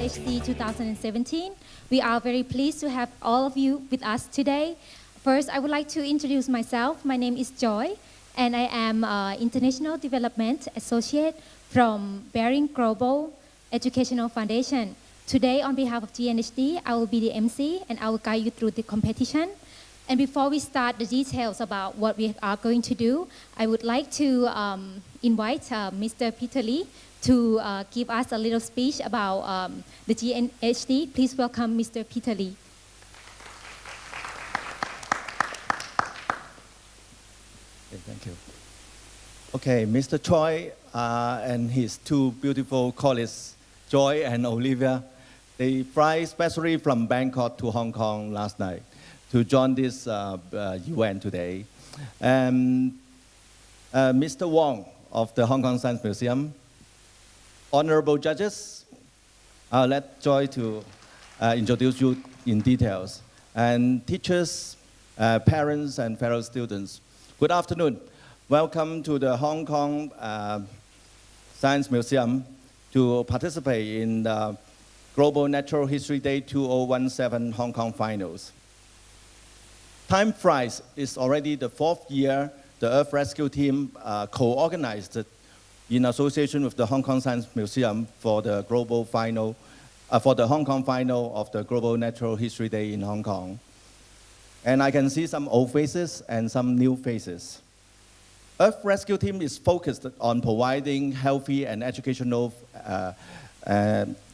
GNHD 2017. We are very pleased to have all of you with us today. First, I would like to introduce myself. My name is Joy, and I am International Development Associate from Bering Global Educational Foundation. Today, on behalf of GNHD, I will be the MC, and I will guide you through the competition. And before we start the details about what we are going to do, I would like to invite Mr. Peter Lee to give us a little speech about the GNHD. Please welcome Mr. Peter Lee. Okay, thank you. Okay, Mr. Choi and his two beautiful colleagues, Joy and Olivia, they fly especially from Bangkok to Hong Kong last night to join this event today. And Mr. Wong of the Hong Kong Science Museum, honorable judges, I'll let Joy to introduce you in details. And teachers, parents, and fellow students, good afternoon. Welcome to the Hong Kong Science Museum to participate in the Global Natural History Day 2017 Hong Kong Finals. Time flies. It's already the fourth year the Earth Rescue Team co-organized in association with the Hong Kong Science Museum for the global final, for the Hong Kong final of the Global Natural History Day in Hong Kong. And I can see some old faces and some new faces. Earth Rescue Team is focused on providing healthy and educational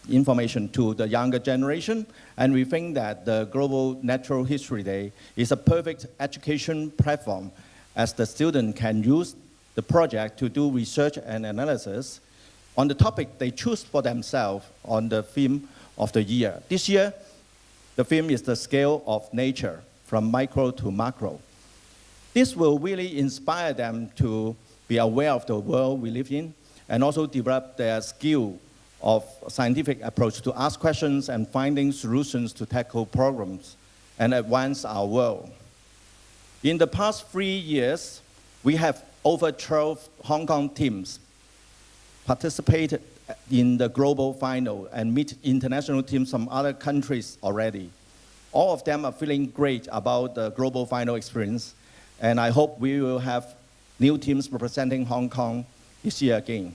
information to the younger generation, and we think that the Global Natural History Day is a perfect education platform as the student can use the project to do research and analysis on the topic they choose for themselves on the theme of the year. This year, the theme is the scale of nature, from micro to macro. This will really inspire them to be aware of the world we live in and also develop their skill of scientific approach to ask questions and finding solutions to tackle problems and advance our world. In the past 3 years, we have over 12 Hong Kong teams participated in the global final and meet international teams from other countries already. All of them are feeling great about the global final experience, and I hope we will have new teams representing Hong Kong this year again.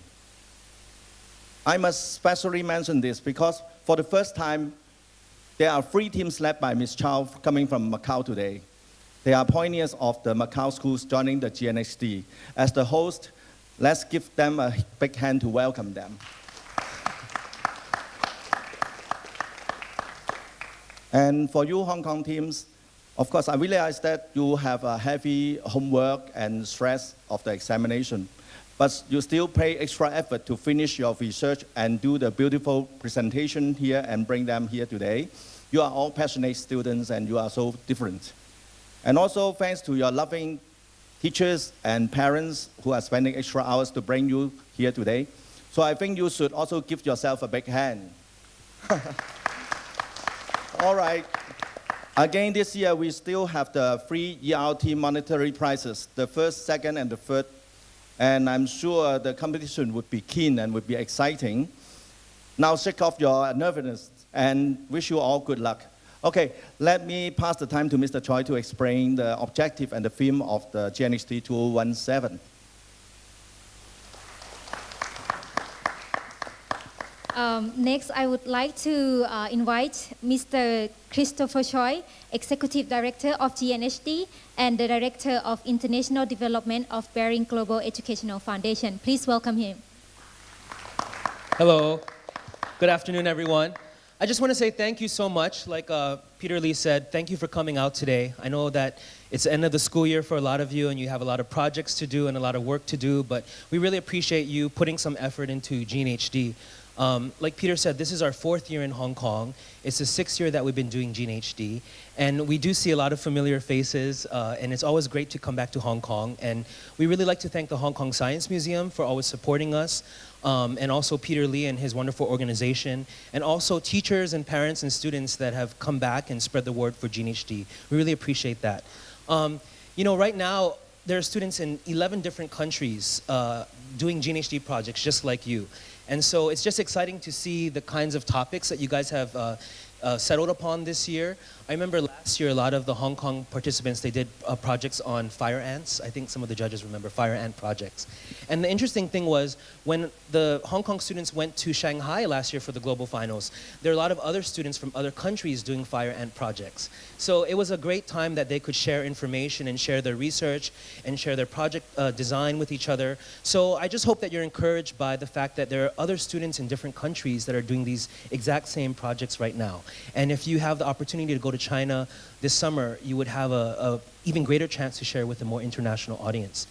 I must specially mention this because for the first time, there are 3 teams led by Ms. Chow coming from Macau today. They are pioneers of the Macau schools joining the GNHD. As the host, let's give them a big hand to welcome them. And for you Hong Kong teams, of course, I realize that you have a heavy homework and stress of the examination, but you still pay extra effort to finish your research and do the beautiful presentation here and bring them here today. You are all passionate students and you are so different. And also thanks to your loving teachers and parents who are spending extra hours to bring you here today. So I think you should also give yourself a big hand. All right. Again, this year we still have the 3 ERT monetary prizes, the first, second, and the third. And I'm sure the competition would be keen and would be exciting. Now shake off your nervousness and wish you all good luck. Okay, let me pass the time to Mr. Choi to explain the objective and the theme of the GNHD 2017. Next, I would like to invite Mr. Christopher Choi, Executive Director of GNHD and the Director of International Development of Bering Global Educational Foundation. Please welcome him. Hello. Good afternoon, everyone. I just want to say thank you so much. Like Peter Lee said, thank you for coming out today. I know that it's the end of the school year for a lot of you and you have a lot of projects to do and a lot of work to do, but we really appreciate you putting some effort into GNHD. Like Peter said, this is our 4th year in Hong Kong. It's the 6th year that we've been doing GNHD. And we do see a lot of familiar faces, and it's always great to come back to Hong Kong. And we really like to thank the Hong Kong Science Museum for always supporting us, and also Peter Lee and his wonderful organization, and also teachers and parents and students that have come back and spread the word for GNHD. We really appreciate that. You know, right now, there are students in 11 different countries doing GNHD projects just like you. And so it's just exciting to see the kinds of topics that you guys have settled upon this year. I remember last year a lot of the Hong Kong participants, they did projects on fire ants. I think some of the judges remember fire ant projects. And the interesting thing was when the Hong Kong students went to Shanghai last year for the global finals, there were a lot of other students from other countries doing fire ant projects. So it was a great time that they could share information and share their research and share their project design with each other. So I just hope that you're encouraged by the fact that there are other students in different countries that are doing these exact same projects right now. And if you have the opportunity to go to China this summer, you would have a even greater chance to share with a more international audience.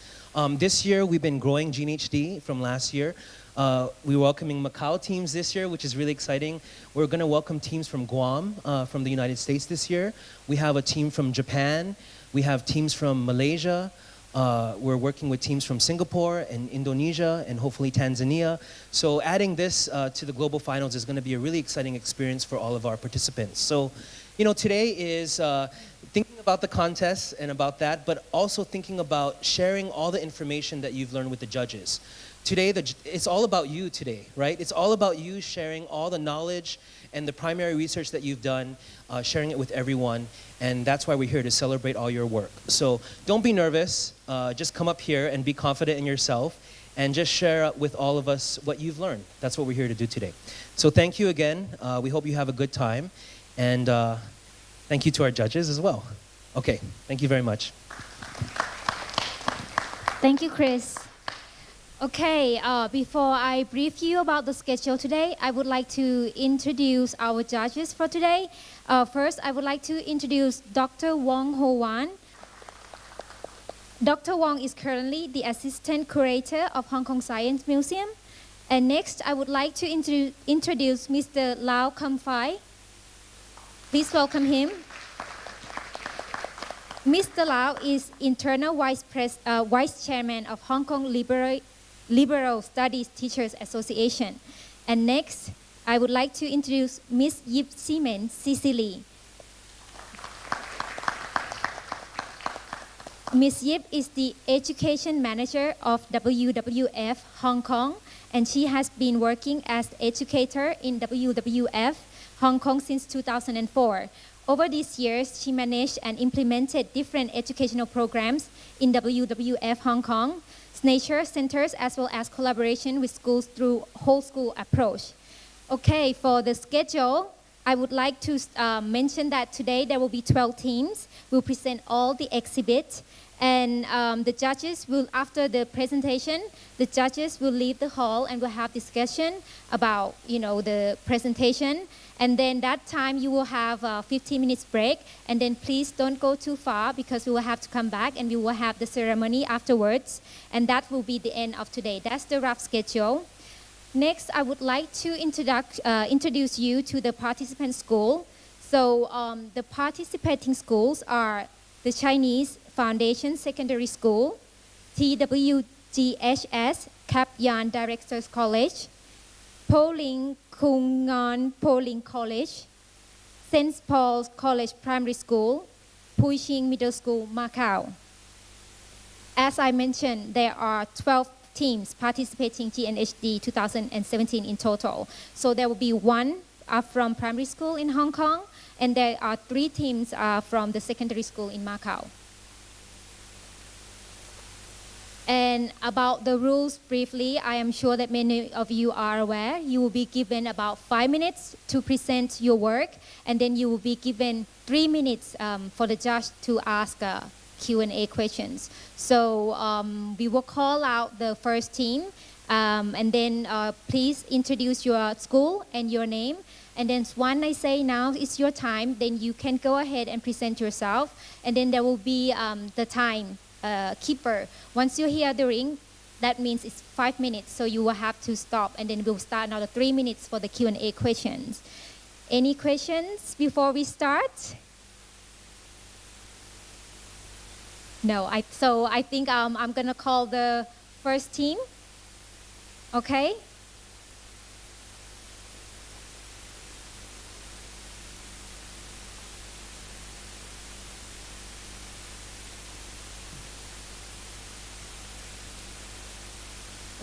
This year, we've been growing GNHD from last year. We're welcoming Macau teams this year, which is really exciting. We're going to welcome teams from Guam, from the United States this year. We have a team from Japan. We have teams from Malaysia. We're working with teams from Singapore and Indonesia and hopefully Tanzania. So adding this to the global finals is going to be a really exciting experience for all of our participants. So, you know, today is thinking about the contest and about that, but also thinking about sharing all the information that you've learned with the judges. Today, it's all about you today, right? It's all about you sharing all the knowledge and the primary research that you've done, sharing it with everyone. And that's why we're here, to celebrate all your work. So don't be nervous. Just come up here and be confident in yourself and just share with all of us what you've learned. That's what we're here to do today. So thank you again. We hope you have a good time. And thank you to our judges as well. Okay, thank you very much. Thank you, Chris. Okay, before I brief you about the schedule today, I would like to introduce our judges for today. First, I would like to introduce Dr. Wong Ho Wan. Dr. Wong is currently the Assistant Curator of Hong Kong Science Museum. And next, I would like to introduce Mr. Lau Kam Phai. Please welcome him. Mr. Lau is Internal Vice Chairman of Hong Kong Liberal Studies Teachers Association. And next, I would like to introduce Ms. Yip Seaman Cecily. Ms. Yip is the Education Manager of WWF Hong Kong, and she has been working as educator in WWF Hong Kong since 2004. Over these years, she managed and implemented different educational programs in WWF Hong Kong, nature centers, as well as collaboration with schools through whole school approach. Okay, for the schedule, I would like to mention that today there will be 12 teams. We'll present all the exhibits, and the judges will, after the presentation, the judges will leave the hall and will have discussion about, you know, the presentation. And then that time you will have a 15 minutes break, and then please don't go too far because we will have to come back and we will have the ceremony afterwards, and that will be the end of today. That's the rough schedule. Next, I would like to introduce you to the participant school. So the participating schools are the Chinese Foundation Secondary School, TWGHS Cap Yan Directors College, Poling Kung Ngan Poling College, St. Paul's College Primary School, Pui Ching Middle School, Macau. As I mentioned, there are 12 teams participating GNHD 2017 in total. So there will be one from primary school in Hong Kong, and there are 3 teams from the secondary school in Macau. And about the rules briefly, I am sure that many of you are aware. You will be given about 5 minutes to present your work, and then you will be given 3 minutes for the judge to ask Q&A questions. So we will call out the first team, and then please introduce your school and your name. And then when I say now it's your time, then you can go ahead and present yourself, and then there will be the time keeper. Once you hear the ring, that means it's 5 minutes, so you will have to stop, and then we'll start another 3 minutes for the Q&A questions. Any questions before we start? No, so I think I'm gonna call the first team. Okay?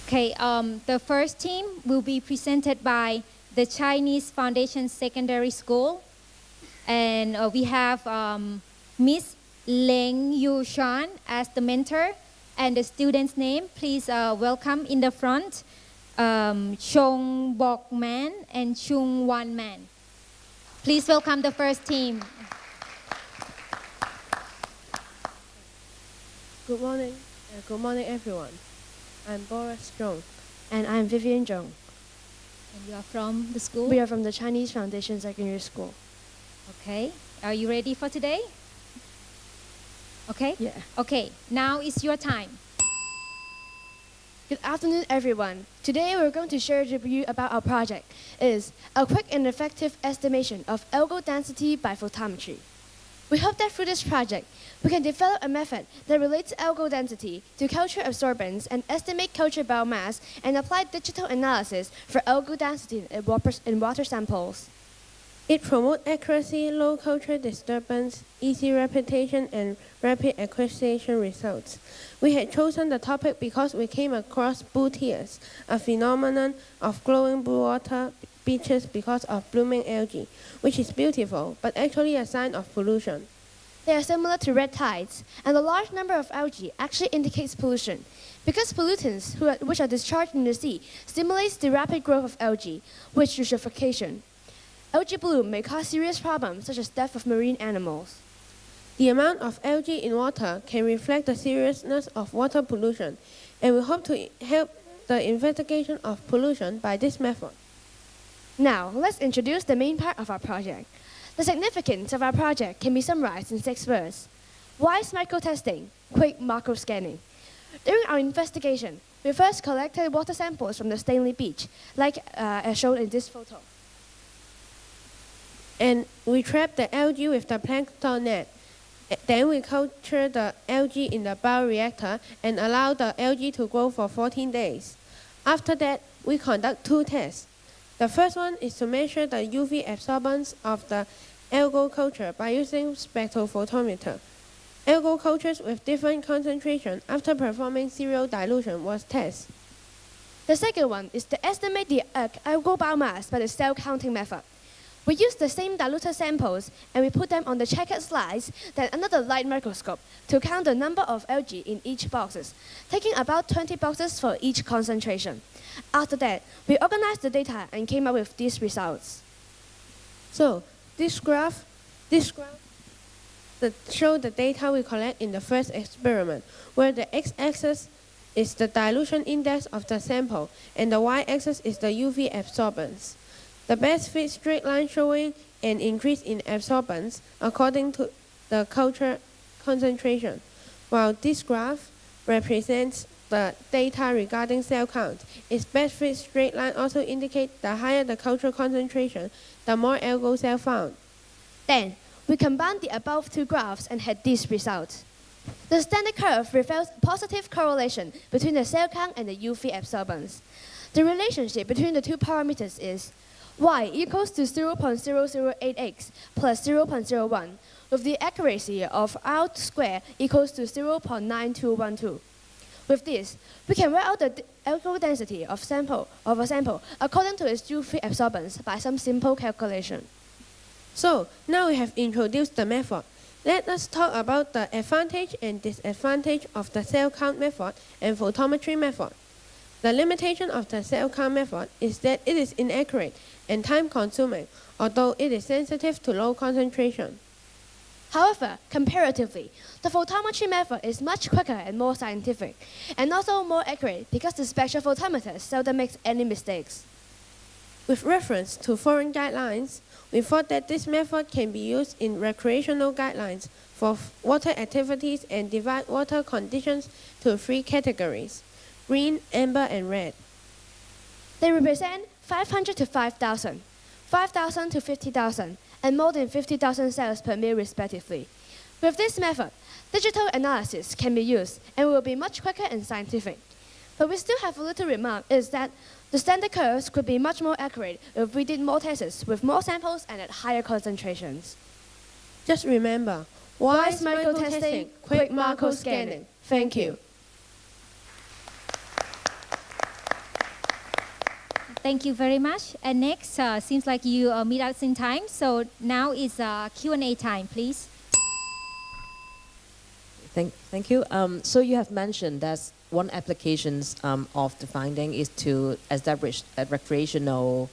Okay, the first team will be presented by the Chinese Foundation Secondary School. And we have Miss Leng Yushan as the mentor. And the student's name, please welcome in the front, Chong Bok Man and Chung Wan Man. Please welcome the first team. Good morning. Good morning, everyone. I'm Boris Zhong. And I'm Vivian Zhong. And you are from the school? We are from the Chinese Foundation Secondary School. Okay. Are you ready for today? Okay? Yeah. Okay. Now is your time. Good afternoon, everyone. Today we're going to share with you about our project. It is a quick and effective estimation of algal density by photometry. We hope that through this project, we can develop a method that relates algal density to culture absorbance and estimate culture biomass and apply digital analysis for algal density in water samples. It promotes accuracy, low culture disturbance, easy replication, and rapid acquisition results. We had chosen the topic because we came across blue tears, a phenomenon of glowing blue water beaches because of blooming algae, which is beautiful, but actually a sign of pollution. They are similar to red tides, and the large number of algae actually indicates pollution, because pollutants which are discharged in the sea stimulates the rapid growth of algae, which is eutrophication. Algae bloom may cause serious problems such as death of marine animals. The amount of algae in water can reflect the seriousness of water pollution, and we hope to help the investigation of pollution by this method. Now, let's introduce the main part of our project. The significance of our project can be summarized in 6 words. Why is microtesting? Quick macro scanning. During our investigation, we first collected water samples from the Stanley Beach, like as shown in this photo. And we trap the algae with the plankton net. Then we culture the algae in the bioreactor and allow the algae to grow for 14 days. After that, we conduct 2 tests. The first one is to measure the UV absorbance of the algal culture by using spectrophotometer. Algal cultures with different concentration after performing serial dilution was tested. The second one is to estimate the algal biomass by the cell counting method. We use the same diluted samples and we put them on the checkered slides, then under the light microscope to count the number of algae in each boxes, taking about 20 boxes for each concentration. After that, we organized the data and came up with these results. So, this graph shows the data we collect in the first experiment, where the x-axis is the dilution index of the sample and the y-axis is the UV absorbance. The best fit straight line showing an increase in absorbance according to the culture concentration, while this graph represents the data regarding cell count. Its best fit straight line also indicates the higher the culture concentration, the more algal cell found. Then, we combined the above 2 graphs and had these results. The standard curve reveals positive correlation between the cell count and the UV absorbance. The relationship between the 2 parameters is y equals to 0.008x plus 0.01, with the accuracy of R squared equals to 0.9212. With this, we can work out the algal density of a sample according to its UV absorbance by some simple calculation. So, now we have introduced the method. Let us talk about the advantage and disadvantage of the cell count method and photometry method. The limitation of the cell count method is that it is inaccurate and time-consuming, although it is sensitive to low concentration. However, comparatively, the photometry method is much quicker and more scientific, and also more accurate because the spectrophotometer seldom makes any mistakes. With reference to foreign guidelines, we thought that this method can be used in recreational guidelines for water activities and divide water conditions to 3 categories: green, amber, and red. They represent 500 to 5,000, 5,000 to 50,000, and more than 50,000 cells per mil respectively. With this method, digital analysis can be used and will be much quicker and scientific. But we still have a little remark is that the standard curves could be much more accurate if we did more tests with more samples and at higher concentrations. Just remember, Wise microtesting, quick macro scanning. Thank you. Thank you very much. And next, seems like you meet us in time. So now is Q&A time, please. Thank you. So you have mentioned that one applications of the finding is to establish a recreational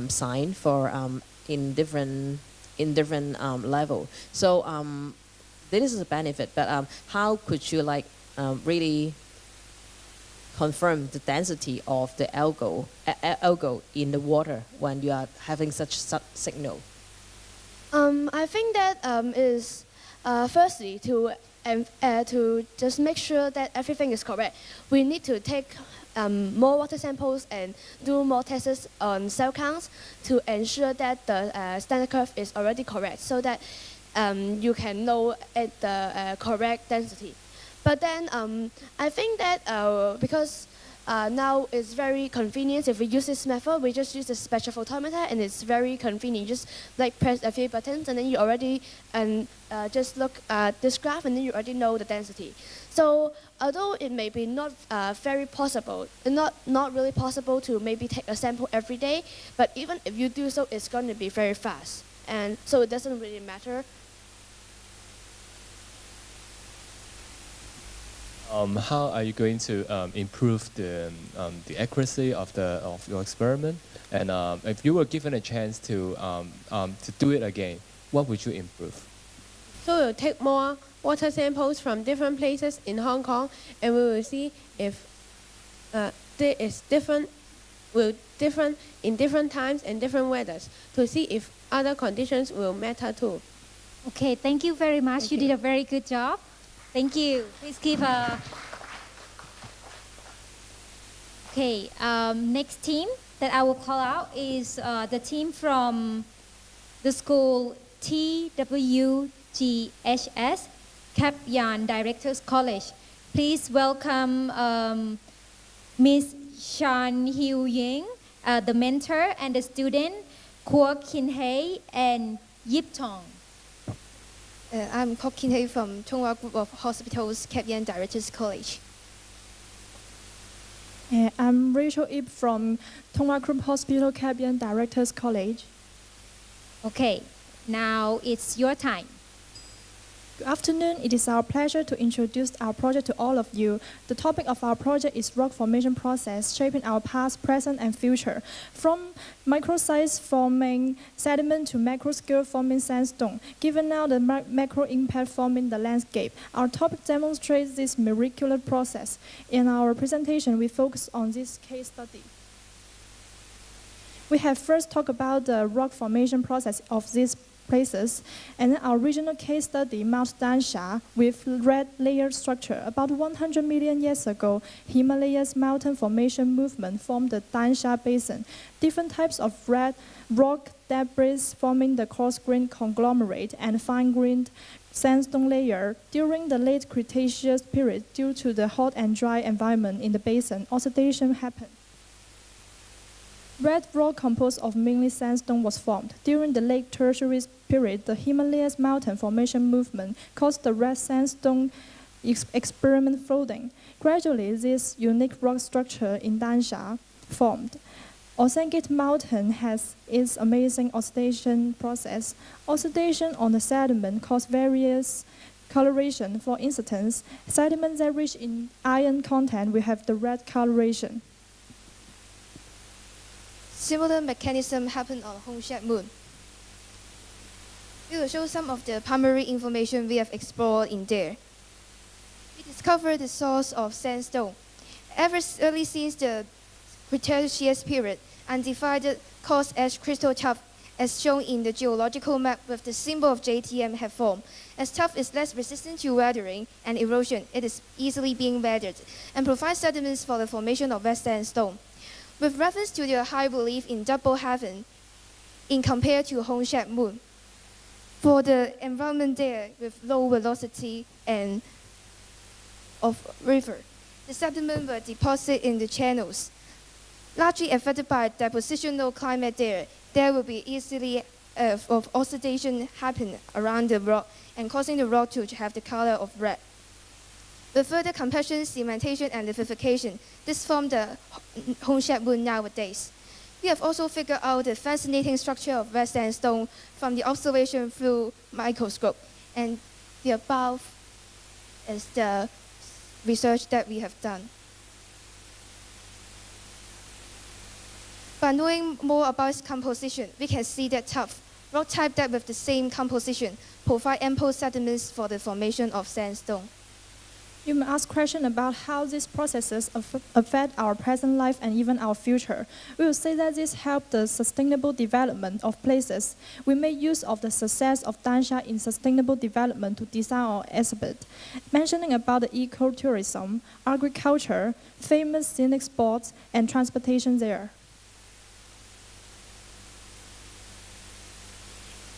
sign for in different level. So this is a benefit, but how could you like really confirm the density of the algal in the water when you are having such signal? I think that is firstly to just make sure that everything is correct. We need to take more water samples and do more tests on cell counts to ensure that the standard curve is already correct, so that you can know at the correct density. But then I think that because now it's very convenient if we use this method, we just use the spectrophotometer and it's very convenient. Just like press a few buttons and then you already just look at this graph and then you already know the density. So although it may be not very possible, not really possible to maybe take a sample every day, but even if you do so, it's going to be very fast. And so it doesn't really matter. How are you going to improve the accuracy of your experiment? And if you were given a chance to do it again, what would you improve? So we'll take more water samples from different places in Hong Kong, and we will see if there is different in different times and different weathers to see if other conditions will matter too. Okay, thank you very much. You did a very good job. Thank you. Please give a... Okay, next team that I will call out is the team from the school TWGHS, Cap Yan Directors College. Please welcome Miss Shan Hiu Ying, the mentor, and the student, Kwa Kin Hei and Yip Tong. I'm Kok Kin Hei from Chonghua Group of Hospitals, Cap Yan Directors College. I'm Rachel Ip from Chonghua Group Hospital, Cap Yan Directors College. Okay, now it's your time. Good afternoon. It is our pleasure to introduce our project to all of you. The topic of our project is rock formation process, shaping our past, present, and future. From micro-size forming sediment to macro-scale forming sandstone, given now the macro impact forming the landscape. Our topic demonstrates this miraculous process. In our presentation, we focus on this case study. We have first talked about the rock formation process of these places, and our regional case study, Mount Dansha, with red layer structure. About 100 million years ago, Himalayas mountain formation movement formed the Dansha Basin. Different types of red rock debris forming the coarse-grained conglomerate and fine-grained sandstone layer. During the late Cretaceous period, due to the hot and dry environment in the basin, oxidation happened. Red rock composed of mainly sandstone was formed. During the late Tertiary period, the Himalayas mountain formation movement caused the red sandstone experiment flooding. Gradually, this unique rock structure in Dansha formed. Osangate Mountain has its amazing oxidation process. Oxidation on the sediment caused various coloration. For instance, sediments that rich in iron content will have the red coloration. Similar mechanism happened on Hongshat Moon. We will show some of the primary information we have explored in there. We discovered the source of sandstone. Ever early since the Cretaceous period, undivided coarse ash crystal tuff, as shown in the geological map with the symbol of JTM, have formed. As tuff is less resistant to weathering and erosion, it is easily being weathered and provides sediments for the formation of red sandstone. With reference to their high belief in double heaven in compared to Hongshat Moon, for the environment there with low velocity and of river, the sediment were deposited in the channels. Largely affected by depositional climate there will be easily of oxidation happen around the rock and causing the rock to have the color of red. With further compression, cementation, and liquefaction, this formed the Hongshat Moon nowadays. We have also figured out the fascinating structure of red sandstone from the observation through microscope. And the above is the research that we have done. By knowing more about its composition, we can see that tough rock type that with the same composition provide ample sediments for the formation of sandstone. You may ask questions about how these processes affect our present life and even our future. We will say that this helps the sustainable development of places. We make use of the success of Dansha in sustainable development to design our exhibit. Mentioning about the ecotourism, agriculture, famous scenic spots, and transportation there.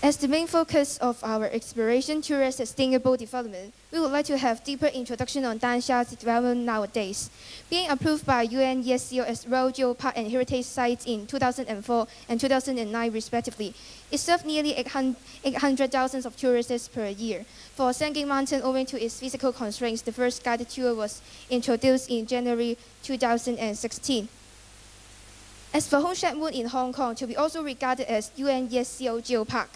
As the main focus of our exploration tourist sustainable development, we would like to have deeper introduction on Dansha's development nowadays. Being approved by UNESCO as World Geopark and Heritage Sites in 2004 and 2009 respectively, it served nearly 800,000 of tourists per year. For Sangay Mountain, owing to its physical constraints, the first guided tour was introduced in January 2016. As for Hong Shat Moon in Hong Kong, to be also regarded as UNESCO Geopark,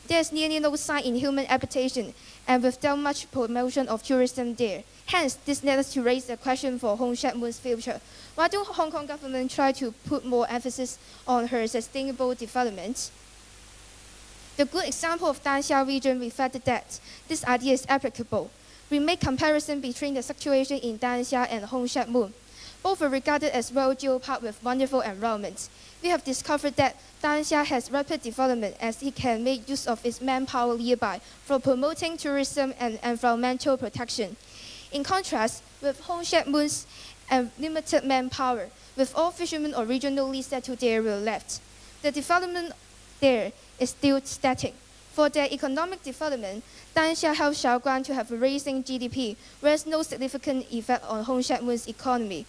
there is nearly no sign in human habitation and without much promotion of tourism there. Hence, this led us to raise the question for Hong Shat Moon's future. Why don't Hong Kong government try to put more emphasis on her sustainable development? The good example of Dansha region reflected that this idea is applicable. We make comparison between the situation in Dansha and Hong Shat Moon. Both are regarded as World Geopark with wonderful environments. We have discovered that Dansha has rapid development as it can make use of its manpower nearby for promoting tourism and environmental protection. In contrast, with Hong Shat Moon's limited manpower, with all fishermen originally settled there were left, the development there is still static. For their economic development, Dansha helped Shaoguan to have a rising GDP, whereas no significant effect on Hong Shat Moon's economy.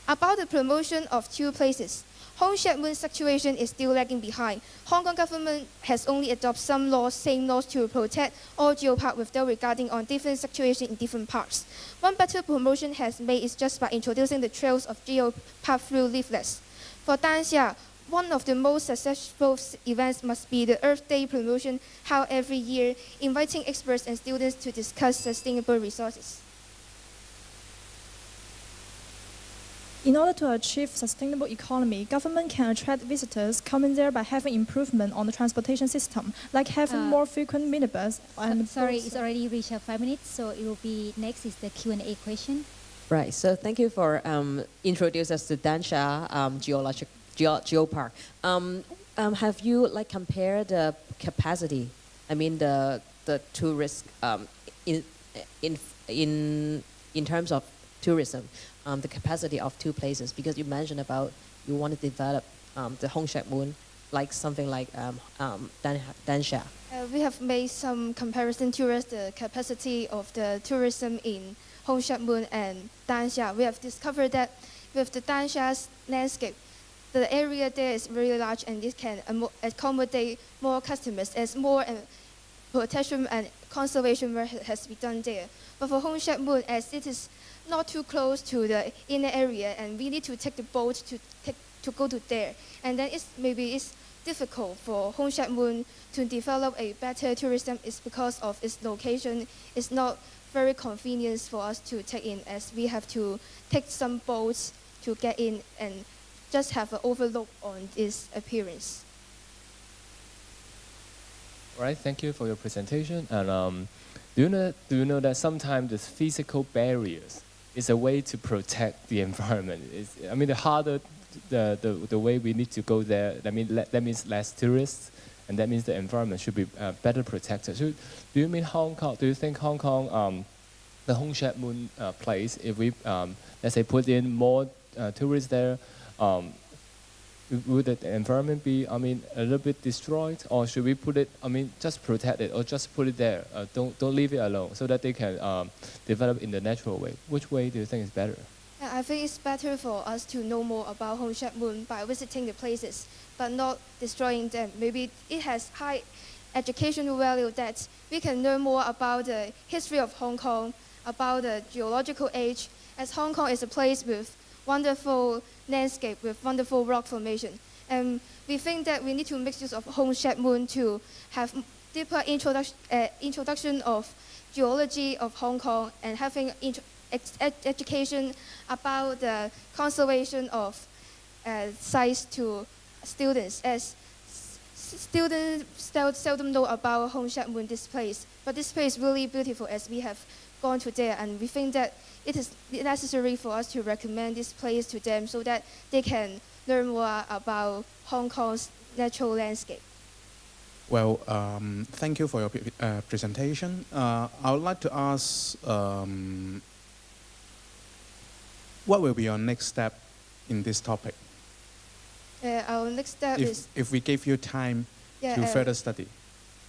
About the promotion of two places, Hong Shat Moon's situation is still lagging behind. Hong Kong government has only adopted some laws, same laws to protect all geoparks without regarding on different situations in different parks. One better promotion has made is just by introducing the trails of geopark through leaflets. For Dansha, one of the most successful events must be the Earth Day promotion held every year, inviting experts and students to discuss sustainable resources. In order to achieve sustainable economy, government can attract visitors coming there by having improvement on the transportation system, like having more frequent minibus. And sorry, it's already reached 5 minutes, so it will be next is the Q&A question. Right. So thank you for introducing us to Dansha Geopark. Have you like compared the capacity? I mean the tourist in terms of tourism, the capacity of two places, because you mentioned about you want to develop the Hong Shat Moon like something like Dansha. We have made some comparison towards the capacity of the tourism in Hong Shat Moon and Dansha. We have discovered that with the Dansha's landscape, the area there is really large and it can accommodate more customers as more protection and conservation work has been done there. But for Hong Shat Moon, as it is not too close to the inner area and we need to take the boat to go to there. And then maybe it's difficult for Hong Shat Moon to develop a better tourism is because of its location. It's not very convenient for us to take in as we have to take some boats to get in and just have an overlook on its appearance. All right, thank you for your presentation. And do you know that sometimes the physical barriers is a way to protect the environment? I mean, the harder the way we need to go there, that means less tourists, and that means the environment should be better protected. So, do you mean Hong Kong? Do you think Hong Kong, the Hong Shat Moon place, if we let's say put in more tourists there, would the environment be, I mean, a little bit destroyed, or should we put it, I mean, just protect it, or just put it there, don't leave it alone, so that they can develop in the natural way? Which way do you think is better? I think it's better for us to know more about Hong Shat Moon by visiting the places, but not destroying them. Maybe it has high educational value that we can learn more about the history of Hong Kong, about the geological age, as Hong Kong is a place with wonderful landscape with wonderful rock formation. And we think that we need to make use of Home Shed Moon to have deeper introduction of geology of Hong Kong and having education about the conservation of sites to students, as students seldom know about Hong Shed Moon, this place. But this place is really beautiful, as we have gone to there, and we think that it is necessary for us to recommend this place to them so that they can learn more about Hong Kong's natural landscape. Well, thank you for your presentation. I would like to ask, what will be your next step in this topic? Our next step is if we give you time to further study.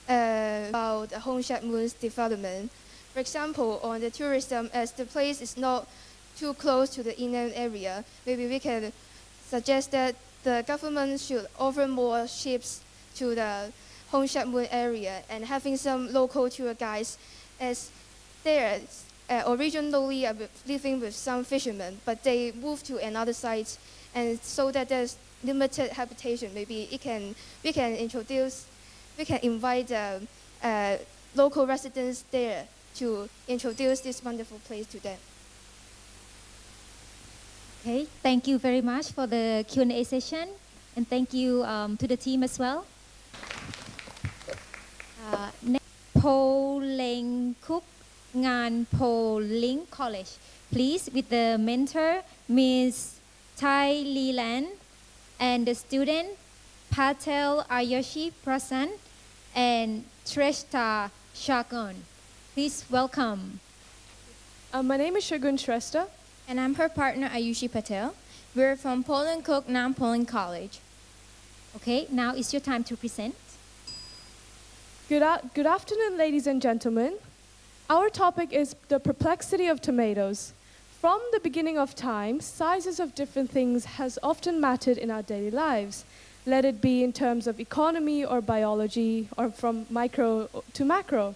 About the Hong Shed Moon's development. For example, on the tourism, as the place is not too close to the inland area, maybe we can suggest that the government should offer more ships to the Hong Shed Moon area and having some local tour guides, as they are originally living with some fishermen, but they moved to another site, and so that there's limited habitation. Maybe we can invite local residents there to introduce this wonderful place to them. Okay, thank you very much for the Q&A session, and thank you to the team as well. Next, Po Leng Cook, Ngan Po Ling College. Please, with the mentor, Ms. Tai Leland, and the student, Patel Ayushi Prasan, and Shrestha Shagun. Please welcome. My name is Shagun Shrestha. And I'm her partner, Ayushi Patel. We're from Poland Cook Nam Poland College. Okay, now it's your time to present. Good afternoon, ladies and gentlemen. Our topic is the perplexity of tomatoes. From the beginning of time, sizes of different things has often mattered in our daily lives, let it be in terms of economy or biology, or from micro to macro.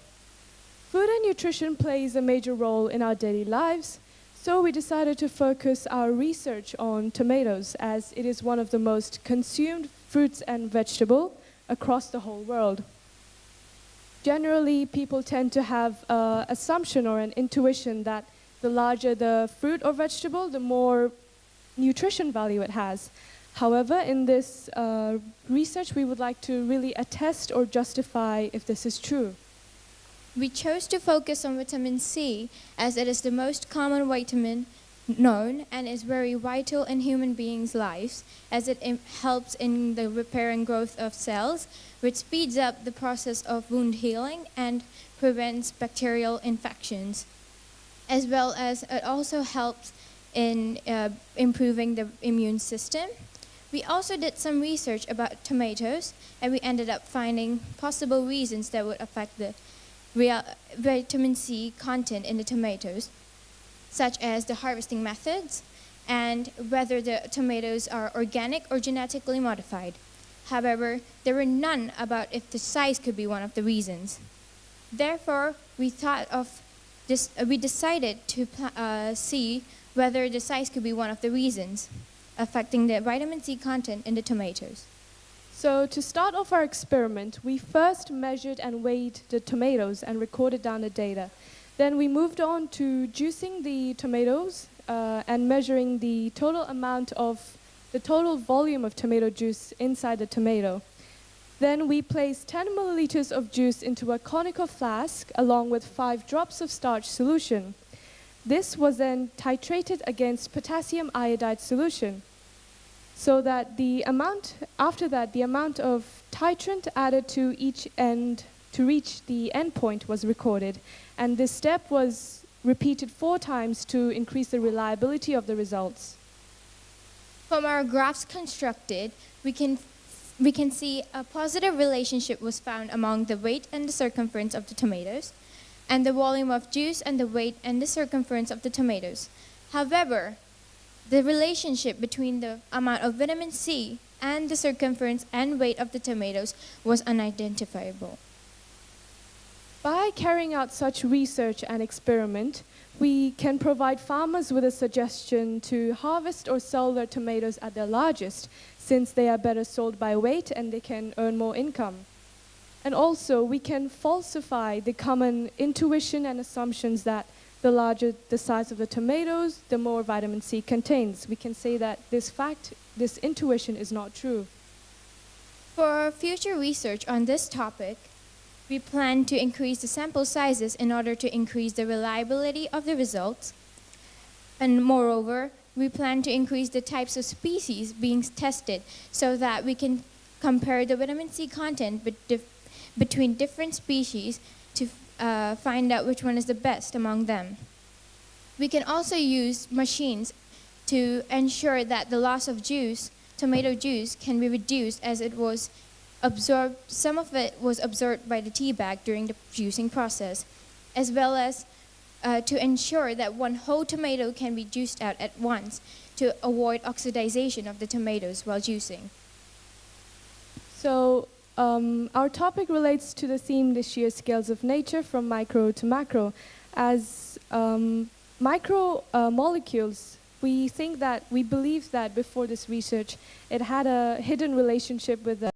Food and nutrition plays a major role in our daily lives, so we decided to focus our research on tomatoes, as it is one of the most consumed fruits and vegetables across the whole world. Generally, people tend to have an assumption or an intuition that the larger the fruit or vegetable, the more nutrition value it has. However, in this research, we would like to really attest or justify if this is true. We chose to focus on vitamin C as it is the most common vitamin known and is very vital in human beings' lives, as it helps in the repair and growth of cells, which speeds up the process of wound healing and prevents bacterial infections, as well as it also helps in improving the immune system. We also did some research about tomatoes, and we ended up finding possible reasons that would affect the vitamin C content in the tomatoes, such as the harvesting methods and whether the tomatoes are organic or genetically modified. However, there were none about if the size could be one of the reasons. Therefore, we decided to see whether the size could be one of the reasons affecting the vitamin C content in the tomatoes. So to start off our experiment, we first measured and weighed the tomatoes and recorded down the data. Then we moved on to juicing the tomatoes and measuring the total volume of tomato juice inside the tomato. Then we placed 10 milliliters of juice into a conical flask along with 5 drops of starch solution. This was then titrated against potassium iodide solution, so that the amount of titrant added to each end to reach the end point was recorded, and this step was repeated 4 times to increase the reliability of the results. From our graphs constructed, we can see a positive relationship was found among the weight and the circumference of the tomatoes, and the volume of juice and the weight and the circumference of the tomatoes. However, the relationship between the amount of vitamin C and the circumference and weight of the tomatoes was unidentifiable. By carrying out such research and experiment, we can provide farmers with a suggestion to harvest or sell their tomatoes at their largest, since they are better sold by weight and they can earn more income. And also, we can falsify the common intuition and assumptions that the larger the size of the tomatoes, the more vitamin C contains. We can say that this intuition is not true. For future research on this topic, we plan to increase the sample sizes in order to increase the reliability of the results. And moreover, we plan to increase the types of species being tested so that we can compare the vitamin C content between different species to find out which one is the best among them. We can also use machines to ensure that the loss of juice, tomato juice, can be reduced as it was absorbed, some of it was absorbed by the tea bag during the juicing process, as well as to ensure that one whole tomato can be juiced out at once to avoid oxidization of the tomatoes while juicing. So our topic relates to the theme this year, Scales of Nature from Micro to Macro. As molecules, we believe that before this research, it had a hidden relationship with the